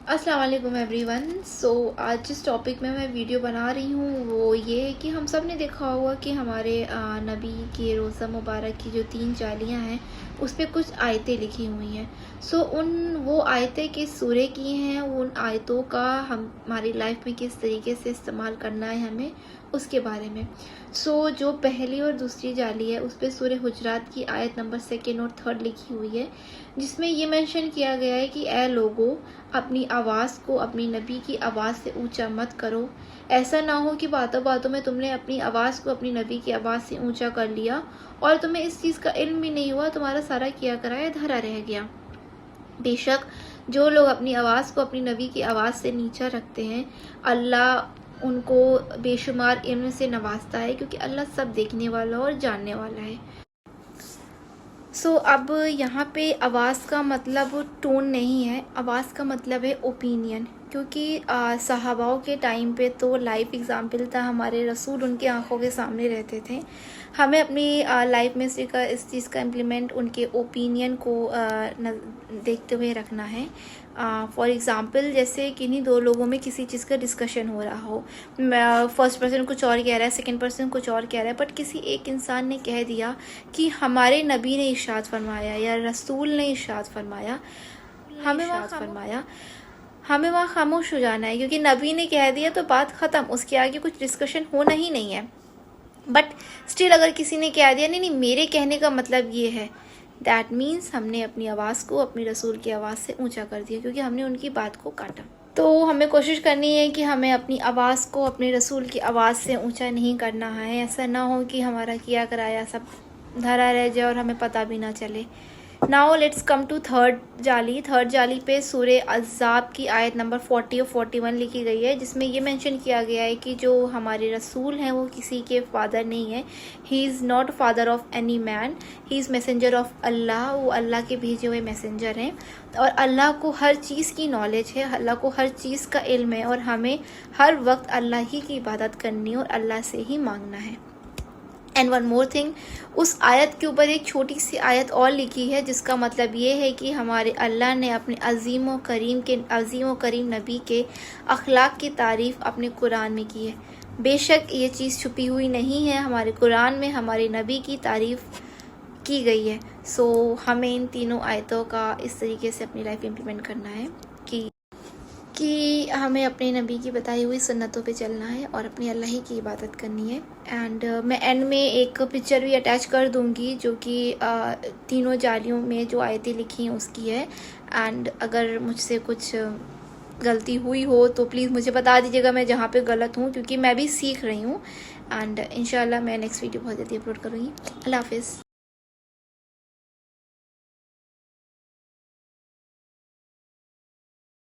अस्सलाम वालेकुम एवरीवन। आज जिस टॉपिक में मैं वीडियो बना रही हूँ वो ये है कि हम सब ने देखा होगा कि हमारे नबी के रोज़ा मुबारक की जो 3 जालियाँ हैं उस पे कुछ आयतें लिखी हुई हैं। वो आयतें किस सूरे की हैं, उन आयतों का हमारी लाइफ में किस तरीके से इस्तेमाल करना है हमें, उसके बारे में। जो पहली और दूसरी जाली है उस पे सूरह हुजरात की आयत नंबर 2 और 3 लिखी हुई है, जिसमें ये मेंशन किया गया है कि ए लोगो, अपनी आवाज़ को अपनी नबी की आवाज़ से ऊंचा मत करो। ऐसा ना हो कि बातों बातों में तुमने अपनी आवाज़ को अपनी नबी की आवाज़ से ऊंचा कर लिया और तुम्हें इस चीज़ का इल्म भी नहीं हुआ, तुम्हारा सारा किया कराया धरा रह गया। बेशक जो लोग अपनी आवाज़ को अपनी नबी की आवाज़ से नीचा रखते हैं, अल्लाह उनको बेशुमार इल्म से नवाजता है, क्योंकि अल्लाह सब देखने वाला और जानने वाला है। अब यहाँ पे आवाज़ का मतलब टोन नहीं है, आवाज़ का मतलब है ओपिनियन। क्योंकि सहाबाओं के टाइम पे तो लाइव एग्ज़ाम्पल था, हमारे रसूल उनके आंखों के सामने रहते थे। हमें अपनी लाइफ में इस चीज़ का इम्प्लीमेंट उनके ओपिनियन को देखते हुए रखना है। फॉर एग्ज़ाम्पल, जैसे किन्हीं दो लोगों में किसी चीज़ का डिस्कशन हो रहा हो, फर्स्ट पर्सन कुछ और कह रहा है, सेकंड पर्सन कुछ और कह रहा है, बट किसी एक इंसान ने कह दिया कि हमारे नबी ने इरशाद फरमाया या रसूल ने इरशाद फरमाया, हमें वहाँ खामोश हो जाना है, क्योंकि नबी ने कह दिया तो बात ख़त्म, उसके आगे कुछ डिस्कशन होना ही नहीं है। बट स्टिल अगर किसी ने कह दिया नहीं मेरे कहने का मतलब ये है, दैट मीन्स हमने अपनी आवाज़ को अपनी रसूल की आवाज़ से ऊंचा कर दिया, क्योंकि हमने उनकी बात को काटा। तो हमें कोशिश करनी है कि हमें अपनी आवाज़ को अपने रसूल की आवाज़ से ऊंचा नहीं करना है। ऐसा ना हो कि हमारा किया कराया सब धरा रह जाए और हमें पता भी ना चले। Now let's come to third जाली पे सूरह अज़ाब की आयत नंबर 40 और 41 लिखी गई है, जिसमें ये मेंशन किया गया है कि जो हमारे रसूल हैं वो किसी के फादर नहीं है। He is not father of any man, he is messenger of अल्लाह। वो अल्लाह के भेजे हुए मैसेंजर हैं और अल्लाह को हर चीज़ की नॉलेज है, अल्लाह को हर चीज़ का इल्म है और हमें हर वक्त अल्लाह ही की इबादत करनी है और अल्लाह से ही मांगना है। एंड वन मोर थिंग, उस आयत के ऊपर एक छोटी सी आयत और लिखी है, जिसका मतलब ये है कि हमारे अल्लाह ने अपने अज़ीम व करीम नबी के अखलाक की तारीफ़ अपने कुरान में की है। बेशक ये चीज़ छुपी हुई नहीं है, हमारे कुरान में हमारे नबी की तारीफ़ की गई है। हमें इन तीनों आयतों का इस तरीके से अपनी लाइफ इम्प्लीमेंट करना है कि हमें अपने नबी की बताई हुई सुन्नतों पे चलना है और अपनी अल्लाह ही की इबादत करनी है। एंड मैं एंड में एक पिक्चर भी अटैच कर दूंगी जो कि तीनों जालियों में जो आयतें लिखी हैं उसकी है। एंड अगर मुझसे कुछ गलती हुई हो तो प्लीज़ मुझे बता दीजिएगा मैं जहाँ पे गलत हूँ, क्योंकि मैं भी सीख रही हूँ। एंड इंशाल्लाह मैं नेक्स्ट वीडियो बहुत जल्दी अपलोड करूँगी। अल्लाह हाफिज़।